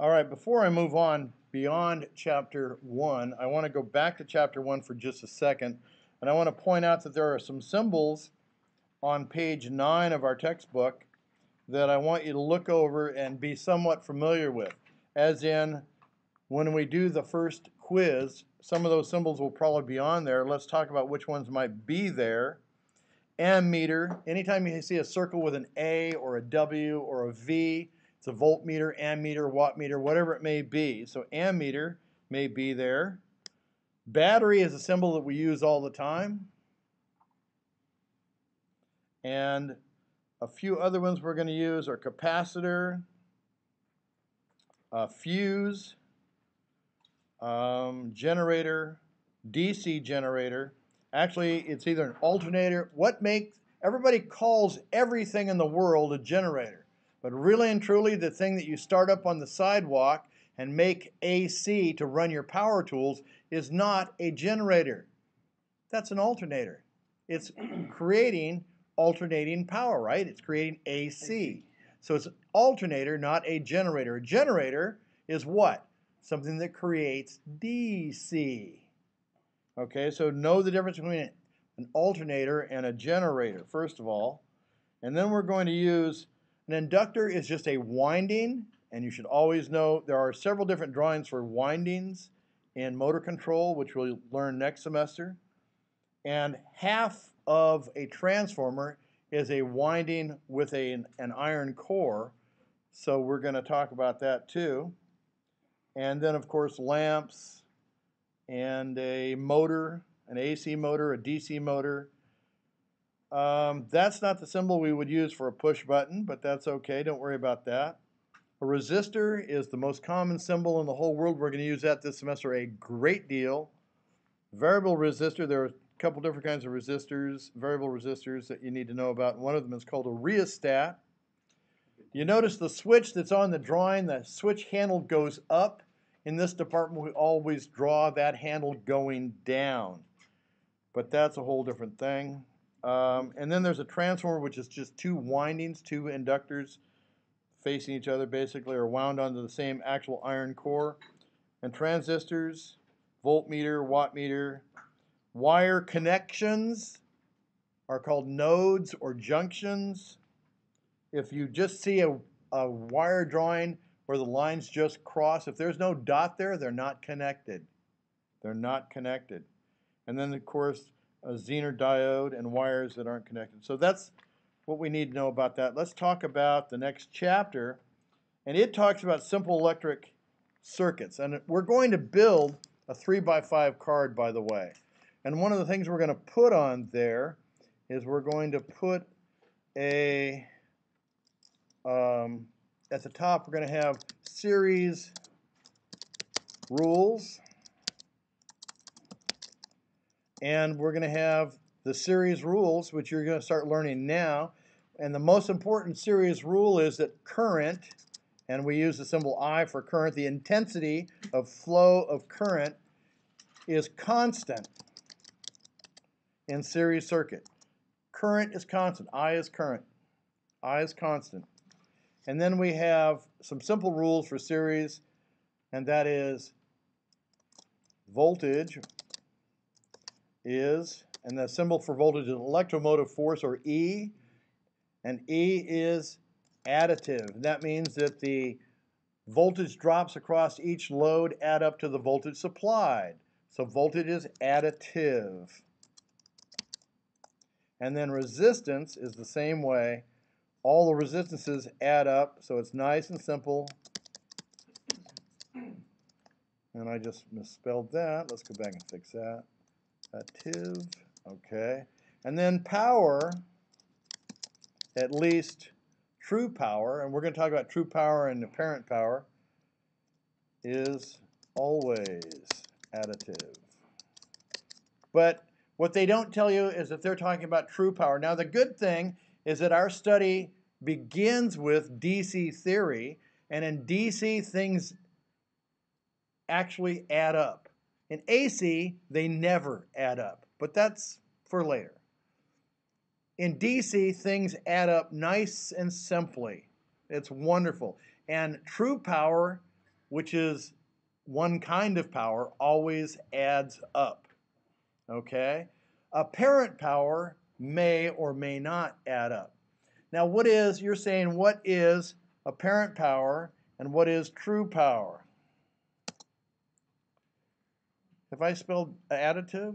All right, before I move on beyond chapter 1, I want to go back to chapter 1 for just a second, and I want to point out that there are some symbols on page 9 of our textbook that I want you to look over and be somewhat familiar with. As in, when we do the first quiz, some of those symbols will probably be on there. Let's talk about which ones might be there. Ammeter, anytime you see a circle with an A or a W or a V, it's a voltmeter, ammeter, wattmeter, whatever it may be. So ammeter may be there. Battery is a symbol that we use all the time. And a few other ones we're going to use are capacitor, fuse, generator, DC generator. Actually, it's either an alternator. Everybody calls everything in the world a generator. But really and truly, the thing that you start up on the sidewalk and make AC to run your power tools is not a generator. That's an alternator. It's creating alternating power, right? It's creating AC. So it's an alternator, not a generator. A generator is what? Something that creates DC. Okay, so know the difference between an alternator and a generator, first of all. And then we're going to use an inductor is just a winding, and you should always know there are several different drawings for windings in motor control, which we'll learn next semester. And half of a transformer is a winding with an iron core, so we're going to talk about that too. And then, of course, lamps and a motor, an AC motor, a DC motor. That's not the symbol we would use for a push button, but that's okay. Don't worry about that. A resistor is the most common symbol in the whole world. We're going to use that this semester a great deal. Variable resistor, there are a couple different kinds of resistors, variable resistors that you need to know about. One of them is called a rheostat. You notice the switch that's on the drawing, the switch handle goes up. In this department, we always draw that handle going down. But that's a whole different thing. And then there's a transformer, which is just two windings, two inductors facing each other, basically, are wound onto the same actual iron core. And transistors, voltmeter, wattmeter. Wire connections are called nodes or junctions. If you just see a wire drawing where the lines just cross, if there's no dot there, they're not connected. They're not connected. And then, of course, a Zener diode and wires that aren't connected. So that's what we need to know about that. Let's talk about the next chapter. And it talks about simple electric circuits. And we're going to build a 3x5 card, by the way. And one of the things we're going to put on there is we're going to put a, at the top, we're going to have series rules. And we're going to have the series rules, which you're going to start learning now. And the most important series rule is that current, and we use the symbol I for current, the intensity of flow of current is constant in series circuit. Current is constant. I is current. I is constant. And then we have some simple rules for series, and that is voltage is, and the symbol for voltage is electromotive force, or E, and E is additive. That means that the voltage drops across each load add up to the voltage supplied. So voltage is additive. And then resistance is the same way. All the resistances add up, so it's nice and simple. And I just misspelled that. Let's go back and fix that. Additive, okay. And then power, at least true power, and we're going to talk about true power and apparent power, is always additive. But what they don't tell you is that they're talking about true power. Now, the good thing is that our study begins with DC theory, and in DC, things actually add up. In AC, they never add up, but that's for later. In DC, things add up nice and simply. It's wonderful. And true power which is one kind of power, always adds up. Okay? Apparent power may or may not add up. Now, you're saying what is apparent power and what is true power? Have I spelled additive?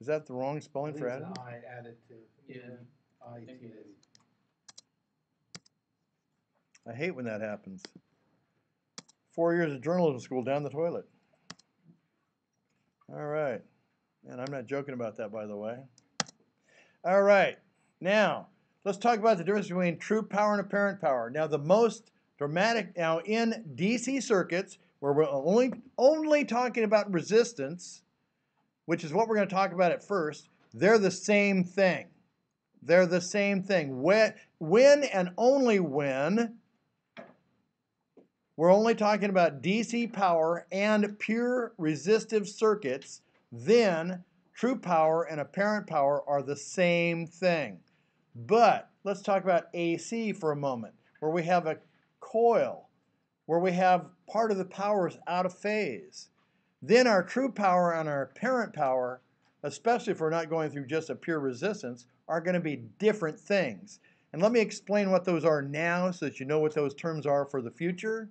Is that the wrong spelling for additive? Additive. Yeah. I-T-A. I hate when that happens. 4 years of journalism school down the toilet. All right. And I'm not joking about that, by the way. All right. Now, let's talk about the difference between true power and apparent power. Now, the most dramatic, now in DC circuits, where we're only talking about resistance, which is what we're going to talk about at first, they're the same thing. They're the same thing. When and only when we're only talking about DC power and pure resistive circuits, then true power and apparent power are the same thing. But let's talk about AC for a moment, where we have a coil, where we have part of the power is out of phase. Then our true power and our apparent power, especially if we're not going through just a pure resistance, are going to be different things. And let me explain what those are now so that you know what those terms are for the future.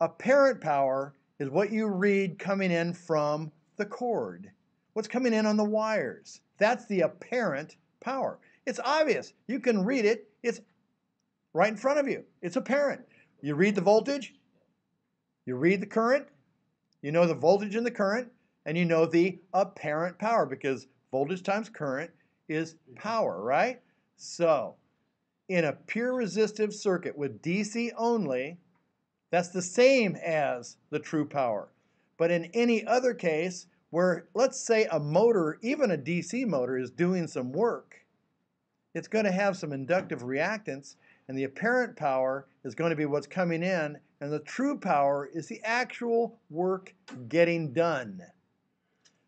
Apparent power is what you read coming in from the cord. What's coming in on the wires. That's the apparent power. It's obvious. You can read it. It's right in front of you. It's apparent. You read the voltage. You read the current. You know the voltage and the current. And you know the apparent power because voltage times current is power, right? So, in a pure resistive circuit with DC only, that's the same as the true power. But in any other case where, let's say, a motor, even a DC motor, is doing some work, it's going to have some inductive reactance, and the apparent power is going to be what's coming in, and the true power is the actual work getting done.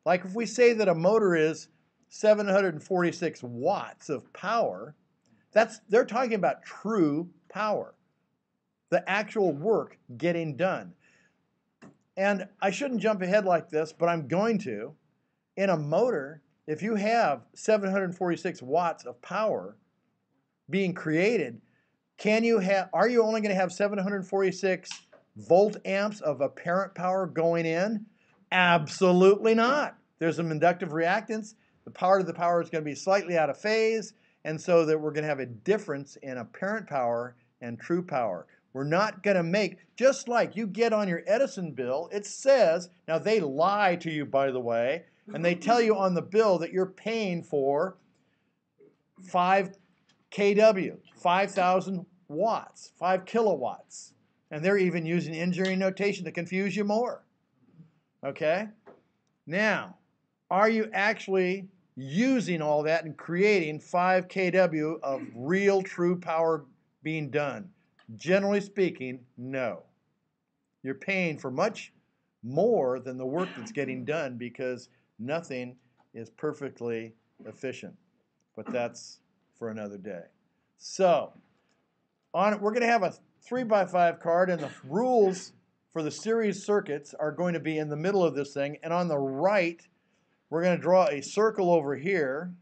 Like if we say that a motor is 746 watts of power, they're talking about true power. The actual work getting done. And I shouldn't jump ahead like this, but I'm going to. In a motor, if you have 746 watts of power being created, are you only going to have 746 volt amps of apparent power going in? Absolutely not. There's some inductive reactance. The power of the power is going to be slightly out of phase, and so that we're going to have a difference in apparent power and true power. We're not going to make, just like you get on your Edison bill, it says, now they lie to you, by the way, and they tell you on the bill that you're paying for 5 kW, 5,000 watts, 5 kilowatts. And they're even using engineering notation to confuse you more. Okay? Now, are you actually using all that and creating 5 kW of real true power being done? Generally speaking, no. You're paying for much more than the work that's getting done because nothing is perfectly efficient. But that's for another day. So, we're going to have a 3x5 card, and the rules for the series circuits are going to be in the middle of this thing. And on the right, we're going to draw a circle over here.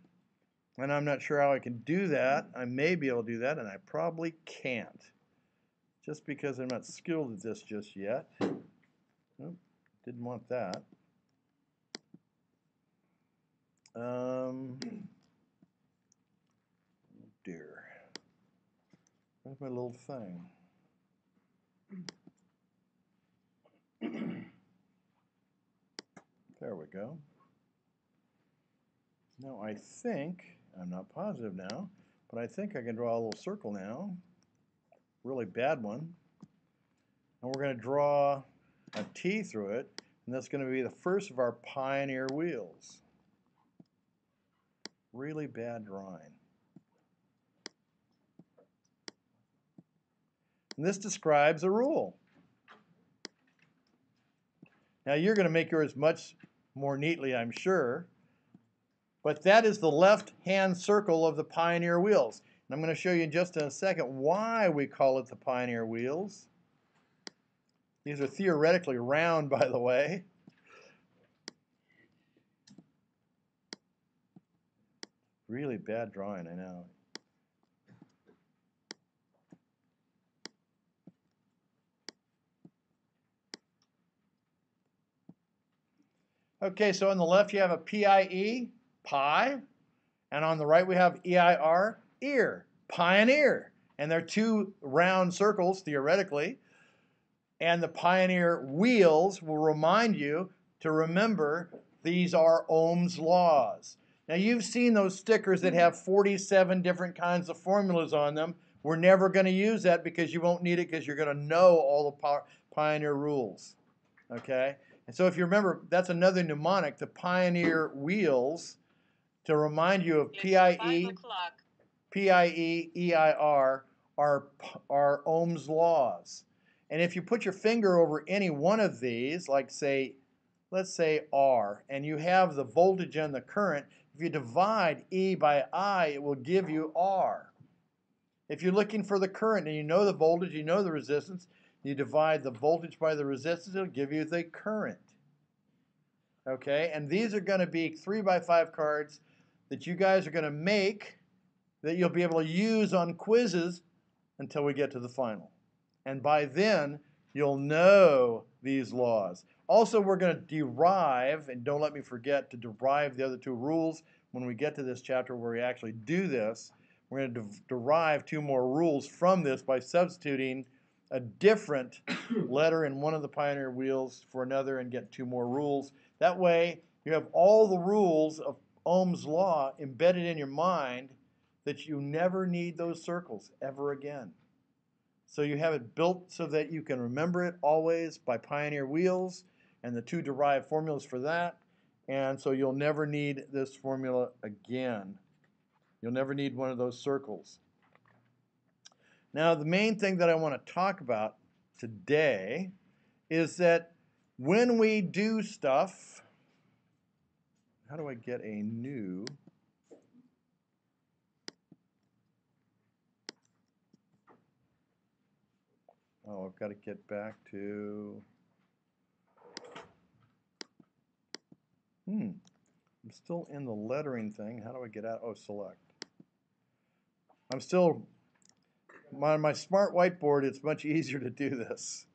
And I'm not sure how I can do that. I may be able to do that, and I probably can't. Just because I'm not skilled at this just yet. Oop, didn't want that. Oh dear. Where's my little thing? There we go. Now I think, I'm not positive now, but I think I can draw a little circle now. Really bad one. And we're going to draw a T through it, and that's going to be the first of our pioneer wheels. Really bad drawing. And this describes a rule. Now you're going to make yours much more neatly, I'm sure, but that is the left-hand circle of the pioneer wheels. And I'm going to show you in just a second why we call it the pioneer wheels. These are theoretically round, by the way. Really bad drawing, I know. Okay, so on the left you have a PIE, pi, and on the right we have EIR, ear, pioneer. And they're two round circles, theoretically. And the pioneer wheels will remind you to remember these are Ohm's laws. Now you've seen those stickers that have 47 different kinds of formulas on them. We're never going to use that because you won't need it because you're going to know all the pioneer rules. Okay? And so if you remember, that's another mnemonic, the pioneer wheels, to remind you of PIE, EIR are Ohm's laws. And if you put your finger over any one of these, like let's say R, and you have the voltage and the current, if you divide E by I, it will give you R. If you're looking for the current and you know the voltage, you know the resistance, you divide the voltage by the resistance, it'll give you the current. Okay, and these are going to be 3x5 cards that you guys are going to make that you'll be able to use on quizzes until we get to the final. And by then, you'll know these laws. Also, we're going to derive, and don't let me forget to derive the other two rules when we get to this chapter where we actually do this. We're going to derive two more rules from this by substituting a different letter in one of the pioneer wheels for another and get two more rules. That way, you have all the rules of Ohm's law embedded in your mind that you never need those circles ever again. So you have it built so that you can remember it always by pioneer wheels and the two derived formulas for that. And so you'll never need this formula again. You'll never need one of those circles. Now, the main thing that I want to talk about today is that when we do stuff, how do I get a new? Oh, I've got to get back to, I'm still in the lettering thing. How do I get out? Oh, select. I'm still, on my smart whiteboard, it's much easier to do this.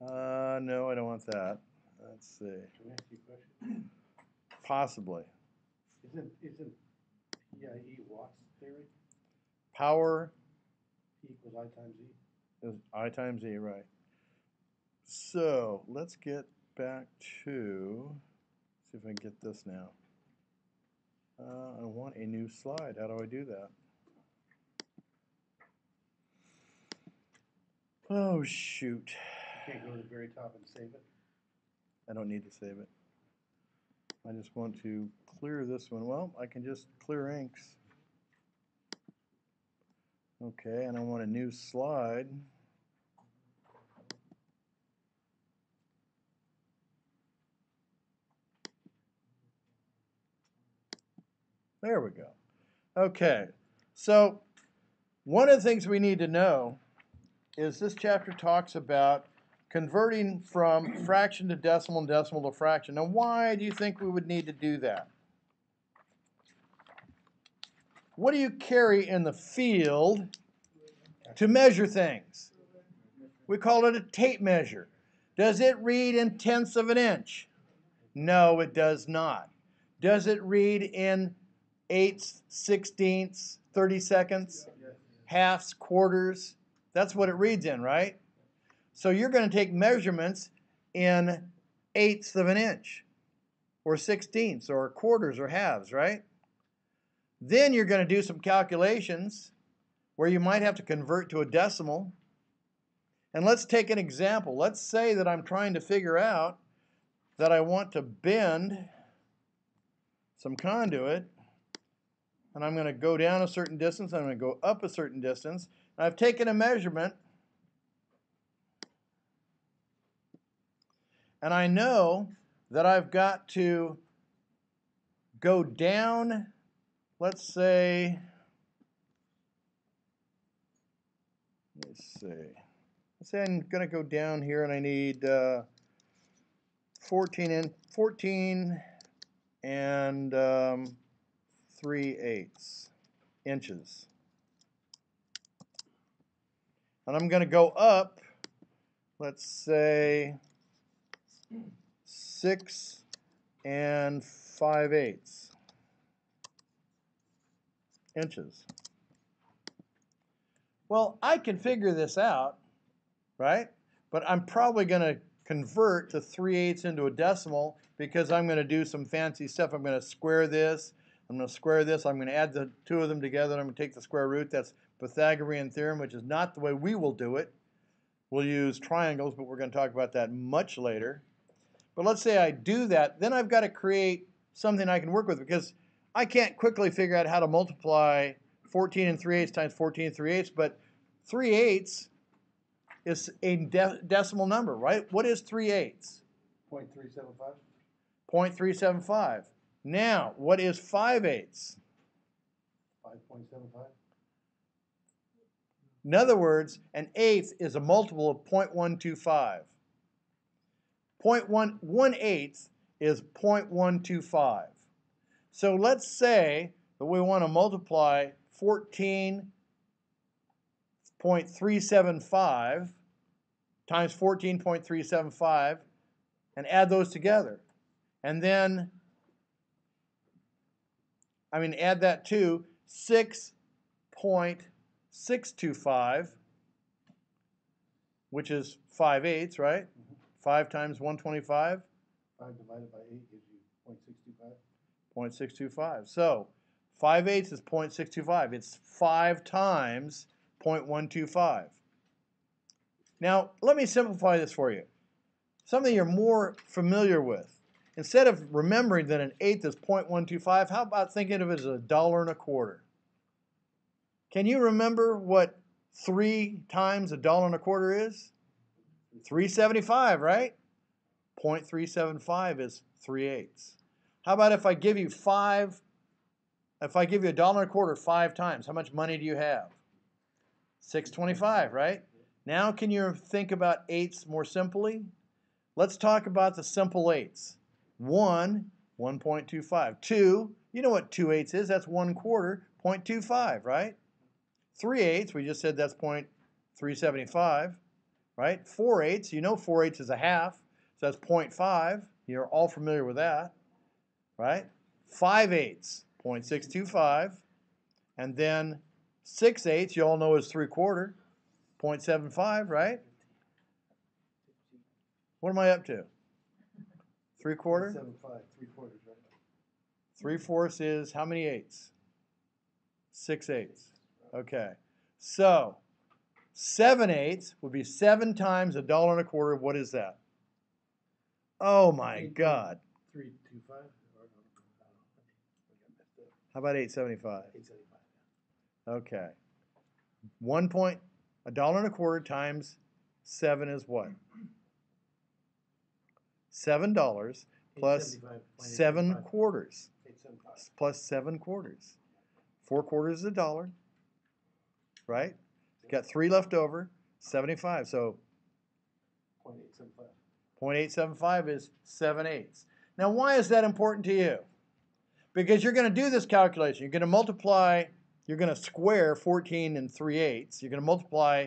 No, I don't want that. Let's see. Can I ask you a question? Possibly. Isn't PIE Watts theory? Power P equals I times E? is I times E, right. So let's get back to, see if I can get this now. I want a new slide. How do I do that? Oh, shoot. You can't go to the very top and save it? I don't need to save it. I just want to clear this one. Well, I can just clear inks. Okay, and I want a new slide. There we go. Okay, so one of the things we need to know is this chapter talks about converting from fraction to decimal and decimal to fraction. Now, why do you think we would need to do that? What do you carry in the field to measure things? We call it a tape measure. Does it read in tenths of an inch? No, it does not. Does it read in eighths, sixteenths, 30-seconds, halves, quarters? That's what it reads in, right? So you're going to take measurements in eighths of an inch, or sixteenths, or quarters, or halves, right? Then you're going to do some calculations where you might have to convert to a decimal. And let's take an example. Let's say that I'm trying to figure out that I want to bend some conduit, and I'm going to go down a certain distance, I'm going to go up a certain distance, and I've taken a measurement, and I know that I've got to go down, let's say, let's see, Let's say I'm going to go down here and I need 14 and 3/8 inches. And I'm going to go up, let's say 6 and 5/8 inches. Well, I can figure this out, right? But I'm probably going to convert to 3/8 into a decimal because I'm going to do some fancy stuff. I'm going to square this. I'm going to square this. I'm going to add the two of them together. I'm going to take the square root. That's Pythagorean theorem, which is not the way we will do it. We'll use triangles, but we're going to talk about that much later. But let's say I do that. Then I've got to create something I can work with because I can't quickly figure out how to multiply 14 and 3/8 times 14 and 3/8, but 3/8 is a decimal number, right? What is 3/8? 0.375. 0.375. Now, what is 5/8? 5.75. In other words, an eighth is a multiple of 0.125. 1/8 is 0.125. So let's say that we want to multiply 14.375 times 14.375 and add those together. And then, add that to 6.625, which is 5/8, right? 5 times 125? 5 divided by 8 gives you 0.625. 0.625. So 5/8 is 0.625. It's 5 times 0.125. Now, let me simplify this for you. Something you're more familiar with. Instead of remembering that an eighth is 0.125, how about thinking of it as $1.25? Can you remember what 3 times $1.25 is? 375, right? 0.375 is 3/8. How about if I give you $1.25 5 times, how much money do you have? $6.25, right? Now can you think about eighths more simply? Let's talk about the simple eighths. 1, 1.25. 2, you know what 2/8 is, that's 1/4, 0.25, right? 3/8, we just said that's 0.375, right? 4/8, you know 4/8 is a half, so that's 0.5. You're all familiar with that, right? 5/8, 0.625. And then 6/8, you all know is 3/4, 0.75, right? What am I up to? 3/4? 0.75, 3/4, right? 3/4 is how many eighths? 6/8. Okay. So 7/8 would be 7 times $1.25. What is that? Oh my God. 325. How about 875? 875. Okay. $1.25 times 7 is what? $7 plus 7 quarters 875. plus 7 quarters. 4 quarters is $1, right? Got 3 left over, 75. So 0.875. 0.875 is 7/8. Now, why is that important to you? Because you're going to do this calculation. You're going to multiply, you're going to square 14 and 3/8. You're going to multiply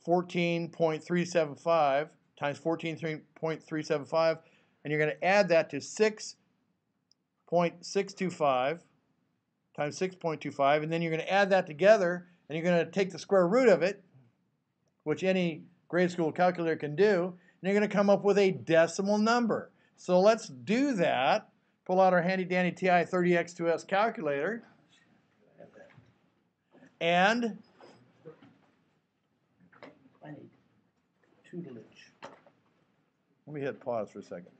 14.375 times 14.375, and you're going to add that to 6.625 times 6.25, and then you're going to add that together, and you're going to take the square root of it, which any grade school calculator can do, and you're going to come up with a decimal number. So let's do that. Pull out our handy-dandy TI 30X2S calculator, and I need tutelage. let me hit pause for a second.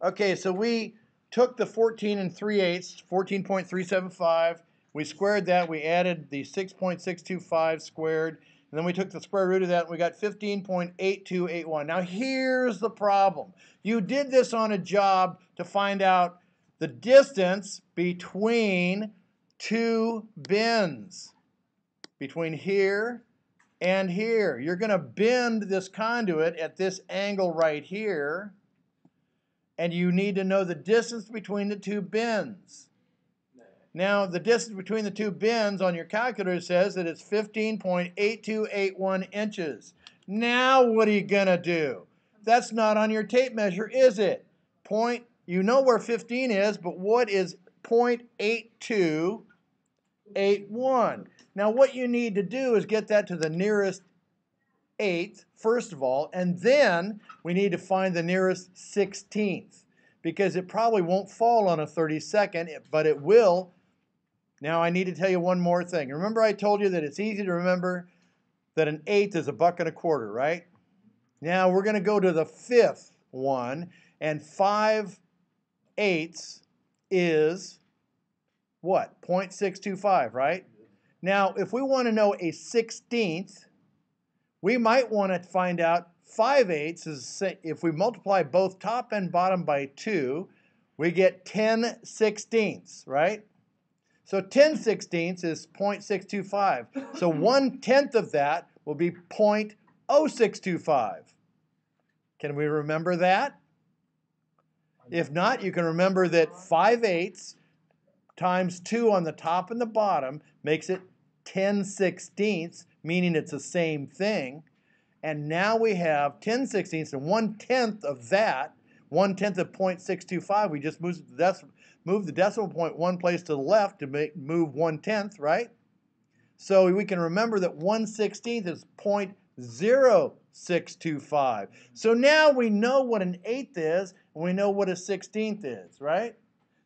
Okay, so we took the 14 and 3/8, 14.375. We squared that. We added the 6.625 squared. And then we took the square root of that, and we got 15.8281. Now here's the problem. You did this on a job to find out the distance between 2 bins. Between here and here. You're going to bend this conduit at this angle right here, and you need to know the distance between the two bends. Now, the distance between the two bends on your calculator says that it's 15.8281 inches. Now, what are you going to do? That's not on your tape measure, is it? You know where 15 is, but what is 0.8281? Now, what you need to do is get that to the nearest eighth, first of all, and then we need to find the nearest 16th, because it probably won't fall on a 32nd, but it will. Now, I need to tell you one more thing. Remember I told you that it's easy to remember that an eighth is $1.25, right? Now, we're going to go to the fifth one, and 5/8 is what? 0.625, right? Now, if we want to know a 16th, we might want to find out 5/8 is, if we multiply both top and bottom by 2, we get 10/16, right? So 10/16 is 0.625. So 1/10 of that will be 0.0625. Can we remember that? If not, you can remember that 5/8 times 2 on the top and the bottom makes it 10/16, meaning it's the same thing. And now we have 10/16, and 1/10 of that, 1/10 of 0.625, we just move the decimal point one place to the left to move 1/10, right? So we can remember that 1/16 is 0.0625. So now we know what an eighth is, and we know what a 16th is, right?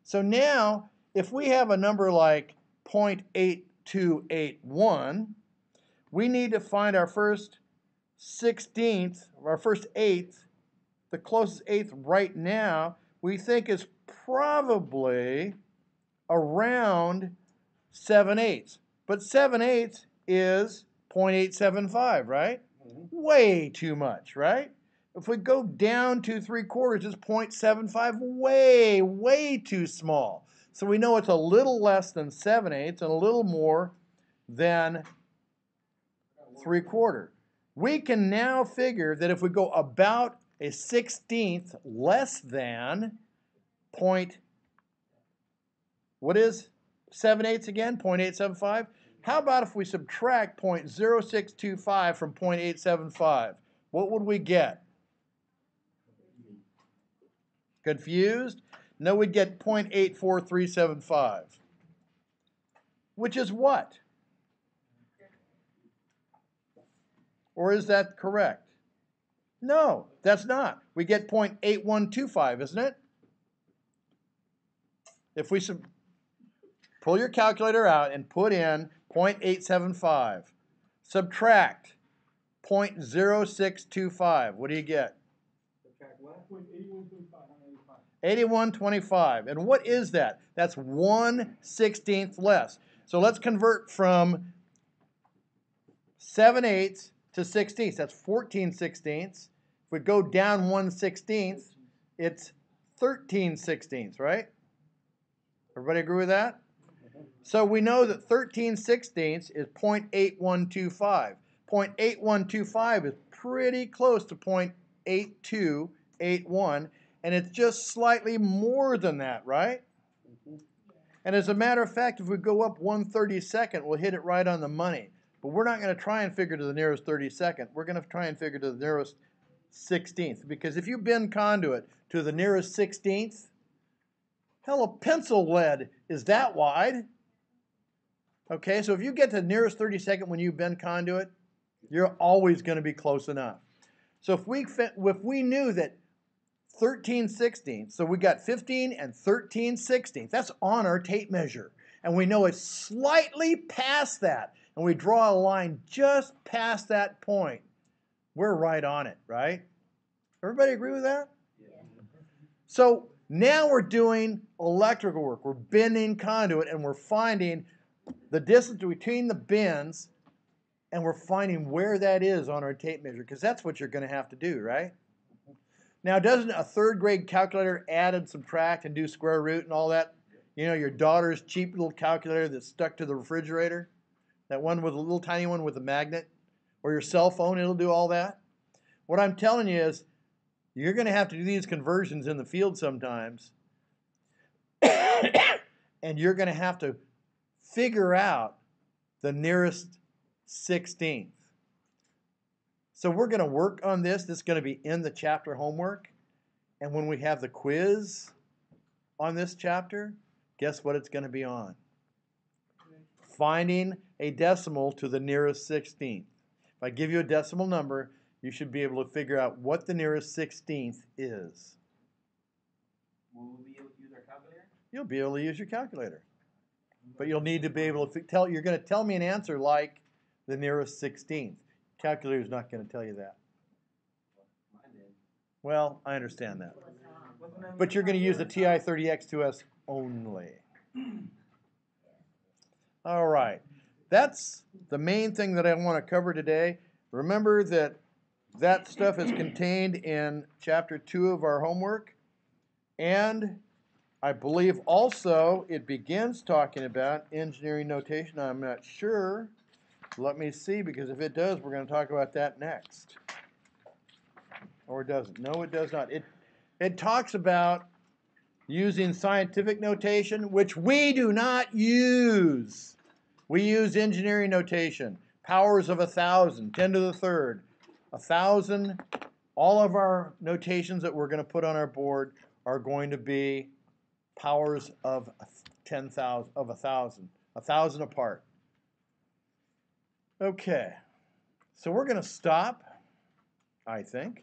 So now, if we have a number like 0.8281, we need to find our first 16th, our first eighth. The closest eighth right now we think is probably around 7/8. But 7/8 is 0.875, right? Way too much, right? If we go down to 3/4, it's 0.75, way too small. So we know it's a little less than 7/8 and a little more than 3/4. We can now figure that if we go about a 16th less than what is 7/8 again? 0.875? How about if we subtract 0.0625 from 0.875? What would we get? Confused? No, we'd get 0.84375. Which is what? Or is that correct? No, that's not. We get 0.8125, isn't it? If we pull your calculator out and put in 0.875, subtract 0.0625, what do you get? Subtract what? 81.25. 81.25. And what is that? That's 1/16 less. So let's convert from 7/8 to 16. That's 14/16. If we go down 1/16, it's 13/16, right? Everybody agree with that? So we know that 13/16 is 0.8125. 0.8125 is pretty close to 0.8281, and it's just slightly more than that, right? And as a matter of fact, if we go up 1/32, we'll hit it right on the money. But we're not going to try and figure to the nearest 32nd. We're going to try and figure to the nearest 16th. Because if you bend conduit to the nearest 16th, hell, a pencil lead is that wide. Okay, so if you get to the nearest 32nd when you bend conduit, you're always going to be close enough. So if we knew that 13/16, so we got 15 and 13/16, that's on our tape measure. And we know it's slightly past that, and we draw a line just past that point, we're right on it, right? Everybody agree with that? Yeah. So now we're doing electrical work. We're bending conduit, and we're finding the distance between the bends, and we're finding where that is on our tape measure, because that's what you're going to have to do, right? Now, doesn't a third grade calculator add and subtract and do square root and all that? You know, your daughter's cheap little calculator that's stuck to the refrigerator? That one with a little tiny one with a magnet? or your cell phone, it'll do all that. What I'm telling you is you're going to have to do these conversions in the field sometimes, and you're going to have to figure out the nearest 16th. So we're going to work on this. This is going to be in the chapter homework. And when we have the quiz on this chapter, guess what it's going to be on? Finding a decimal to the nearest 16th. If I give you a decimal number, you should be able to figure out what the nearest 16th is. Will we be able to use our calculator? You'll be able to use your calculator. But you'll need to be able to tell, you're going to tell me an answer like the nearest 16th. Calculator's not going to tell you that. Mine did. Well, I understand that. But you're going to use the TI-30X2S only. All right. That's the main thing that I want to cover today. Remember that that stuff is contained in Chapter 2 of our homework. And I believe also it begins talking about engineering notation. I'm not sure. Let me see, because if it does, we're going to talk about that next. Or it doesn't. No, it does not. It talks about using scientific notation, which we do not use. We use engineering notation. Powers of 1,000, 10 to the third, 1,000. All of our notations that we're going to put on our board are going to be powers of 10,000, of 1,000, 1,000 apart. Okay, so we're going to stop, I think.